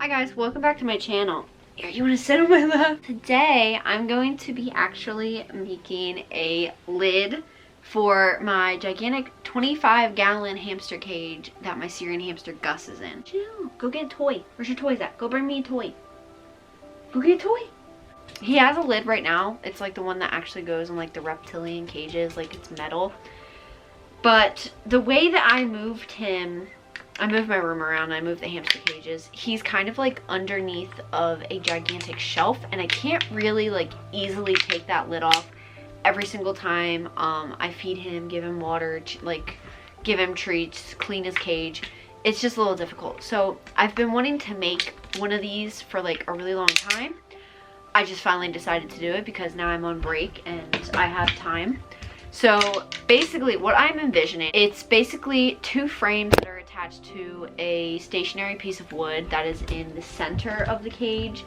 Hi guys, welcome back to my channel. Here, you want to sit on my lap? Today I'm going to be actually making a lid for my gigantic 25-gallon hamster cage that my Syrian hamster Gus is in. Chill, go get a toy. Where's your toys at? Go bring me a toy. Go get a toy. He has a lid right now. It's like the one that actually goes in like the reptilian cages, like it's metal. But the way that I moved him, I moved my room around, I moved the hamster cages. He's kind of like underneath of a gigantic shelf and I can't really like easily take that lid off every single time I feed him, give him water, like give him treats, clean his cage. It's just a little difficult. So I've been wanting to make one of these for like a really long time. I just finally decided to do it because now I'm on break and I have time. So basically what I'm envisioning, it's basically two frames that are attached to a stationary piece of wood that is in the center of the cage,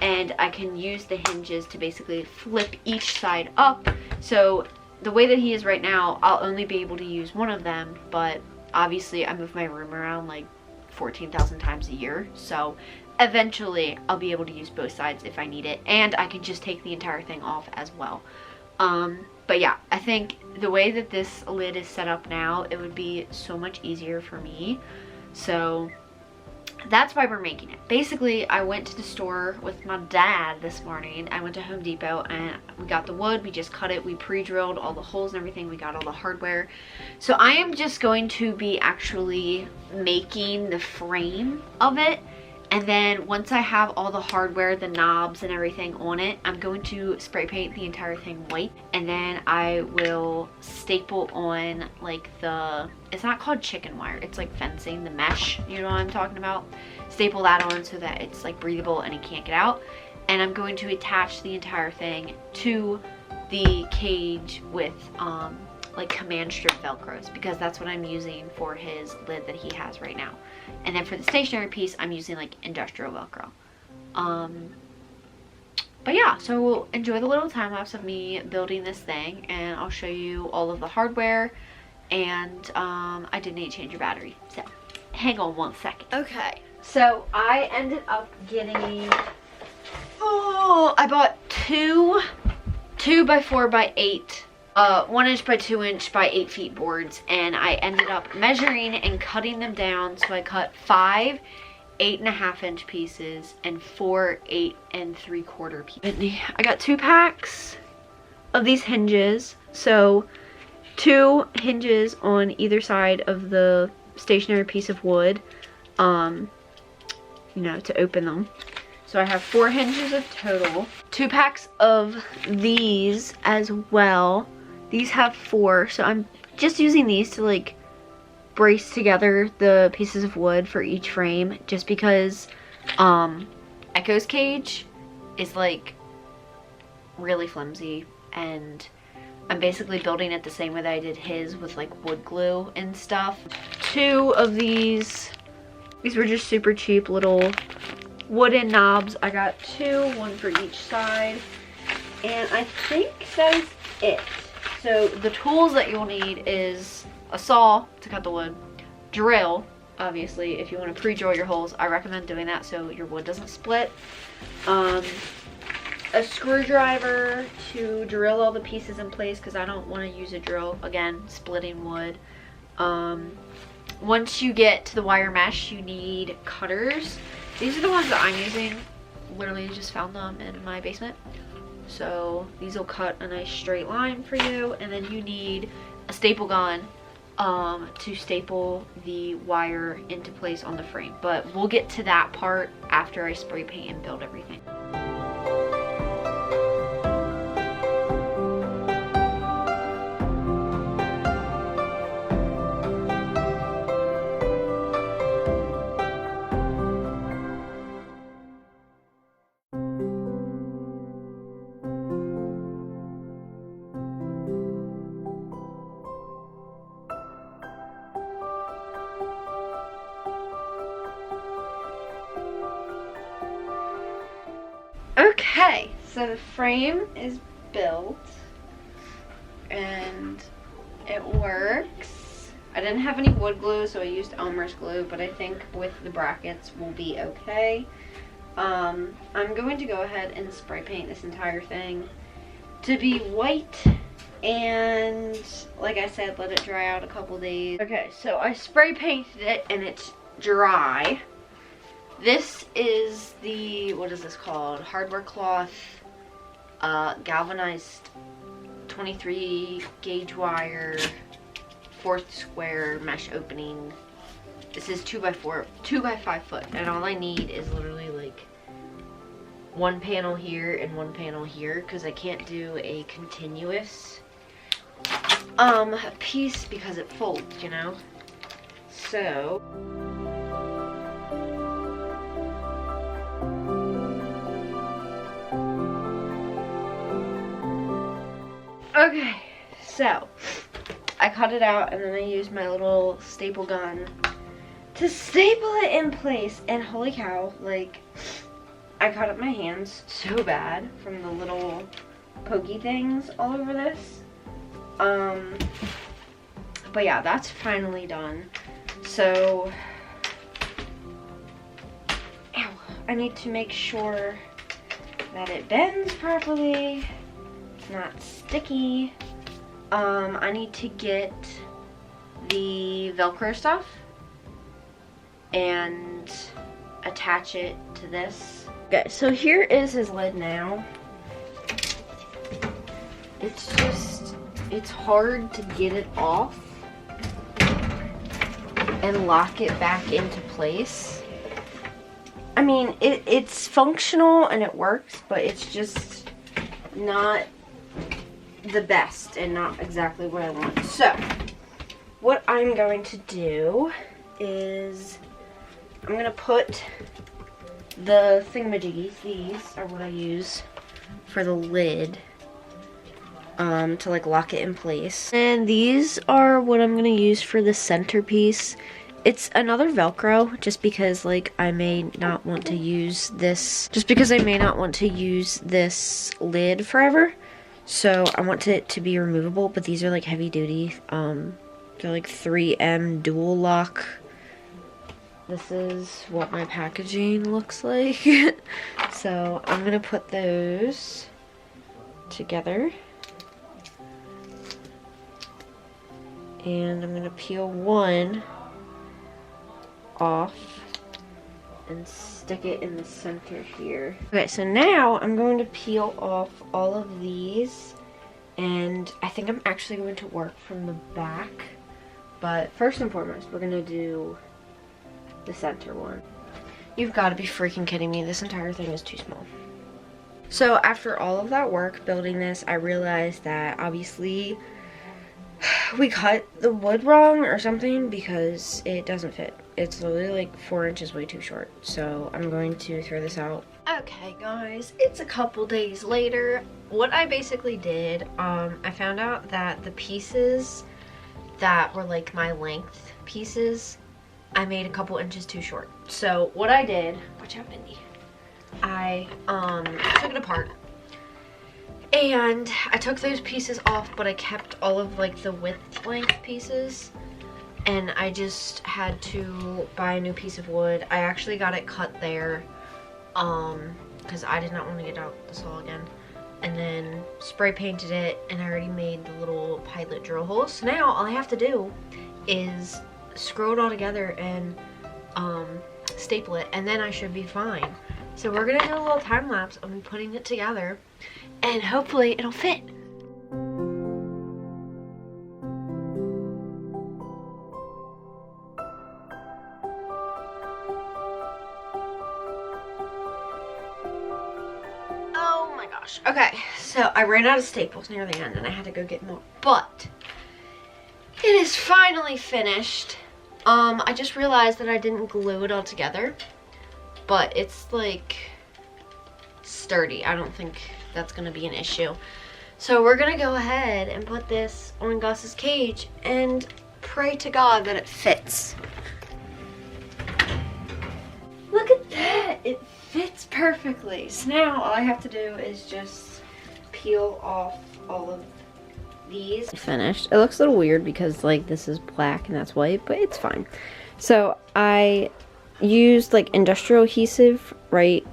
and I can use the hinges to basically flip each side up. So the way that he is right now, I'll only be able to use one of them, but obviously I move my room around like 14,000 times a year, so eventually I'll be able to use both sides if I need it, and I can just take the entire thing off as well. But yeah, I think the way that this lid is set up now, it would be so much easier for me. So that's why we're making it. Basically, I went to the store with my dad this morning. I went to Home Depot and we got the wood, we just cut it, we pre-drilled all the holes and everything, we got all the hardware. So I am just going to be actually making the frame of it. And then once I have all the hardware, the knobs and everything on it, I'm going to spray paint the entire thing white. And then I will staple on like the, it's not called chicken wire, it's like fencing, the mesh, you know what I'm talking about? Staple that on so that it's like breathable and it can't get out. And I'm going to attach the entire thing to the cage with like command strip velcros, because that's what I'm using for his lid that he has right now. And then for the stationary piece, I'm using like industrial velcro. But yeah, so we'll enjoy the little time lapse of me building this thing, and I'll show you all of the hardware. And I did need to change your battery, so hang on one second. Okay, so I ended up getting, I bought two 2x4x8 1 inch by 2 inch by 8 feet boards, and I ended up measuring and cutting them down. So I cut 5 8.5 inch pieces and 4 8 3/4 pieces. I got 2 packs of these hinges, so 2 hinges on either side of the stationary piece of wood, you know, to open them. So I have 4 hinges of total. 2 packs of these as well. These have 4, so I'm just using these to like brace together the pieces of wood for each frame, just because Echo's cage is like really flimsy, and I'm basically building it the same way that I did his, with like wood glue and stuff. 2 of these were just super cheap little wooden knobs. I got 2, 1 for each side, and I think that's it. So the tools that you'll need is a saw to cut the wood, drill, obviously, if you want to pre-drill your holes, I recommend doing that so your wood doesn't split, a screwdriver to drill all the pieces in place, because I don't want to use a drill, again, splitting wood. Once you get to the wire mesh, you need cutters. These are the ones that I'm using. Literally just found them in my basement. So these will cut a nice straight line for you. And then you need a staple gun to staple the wire into place on the frame. But we'll get to that part after I spray paint and build everything. Okay, so the frame is built and it works. I didn't have any wood glue, so I used Elmer's glue, but I think with the brackets we'll be okay. I'm going to go ahead and spray paint this entire thing to be white, and like I said, let it dry out a couple days. Okay, so I spray painted it and it's dry. This is the, what is this called? Hardware cloth, galvanized 23 gauge wire, 4th square mesh opening. This is 2x4, 2x5 foot, and all I need is literally like one panel here and one panel here, because I can't do a continuous piece because it folds, you know. So okay, so I cut it out and then I used my little staple gun to staple it in place, and holy cow, like, I cut up my hands so bad from the little pokey things all over this. But yeah, that's finally done. So, ow, I need to make sure that it bends properly, it's not sticky. I need to get the Velcro stuff and attach it to this. Okay, so here is his lid now. It's hard to get it off and lock it back into place. I mean, it's functional and it works, but it's just not the best and not exactly what I want. So, what I'm going to do is I'm going to put the thingamajiggies, these are what I use for the lid, to like lock it in place. And these are what I'm going to use for the centerpiece. It's another Velcro, just because like I may not want to use this, lid forever. So I want it to be removable, but these are like heavy duty. They're like 3M dual lock. This is what my packaging looks like. So I'm gonna put those together. And I'm gonna peel one off and stick it in the center here. Okay, so now I'm going to peel off all of these, and I think I'm actually going to work from the back. But first and foremost, we're gonna do the center one. You've got to be freaking kidding me. This entire thing is too small. So after all of that work building this, I realized that obviously we cut the wood wrong or something, because it doesn't fit. It's literally like 4 inches way too short. So I'm going to throw this out. Okay guys, it's a couple days later. What I basically did, I found out that the pieces that were like my length pieces, I made a couple inches too short. So what I did, watch out Mindy, I took it apart and I took those pieces off, but I kept all of like the width length pieces, and I just had to buy a new piece of wood. I actually got it cut there because I did not want to get out the saw again, and then spray painted it, and I already made the little pilot drill holes. So now all I have to do is screw it all together and staple it, and then I should be fine. So we're gonna do a little time lapse of me putting it together, and hopefully it'll fit. Oh my gosh. Okay, so I ran out of staples near the end and I had to go get more, but it is finally finished. I just realized that I didn't glue it all together, but it's like sturdy. I don't think that's gonna be an issue. So we're gonna go ahead and put this on Gus's cage and pray to God that it fits. Look at that, it fits perfectly. So now all I have to do is just peel off all of these finished. It looks a little weird because like this is black and that's white, but it's fine. So I used like industrial adhesive right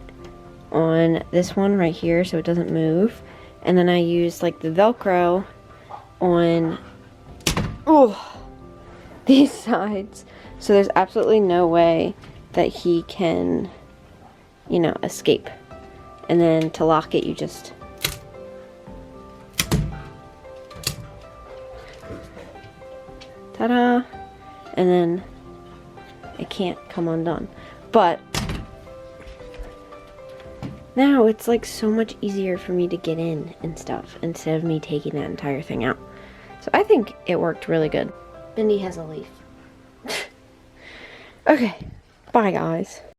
on this one right here so it doesn't move. And then I used like the Velcro on these sides. So there's absolutely no way that he can, you know, escape. And then to lock it, you just ta-da! And then it can't come undone. But now it's like so much easier for me to get in and stuff instead of me taking that entire thing out. So I think it worked really good. Bendy has a leaf. Okay, bye guys.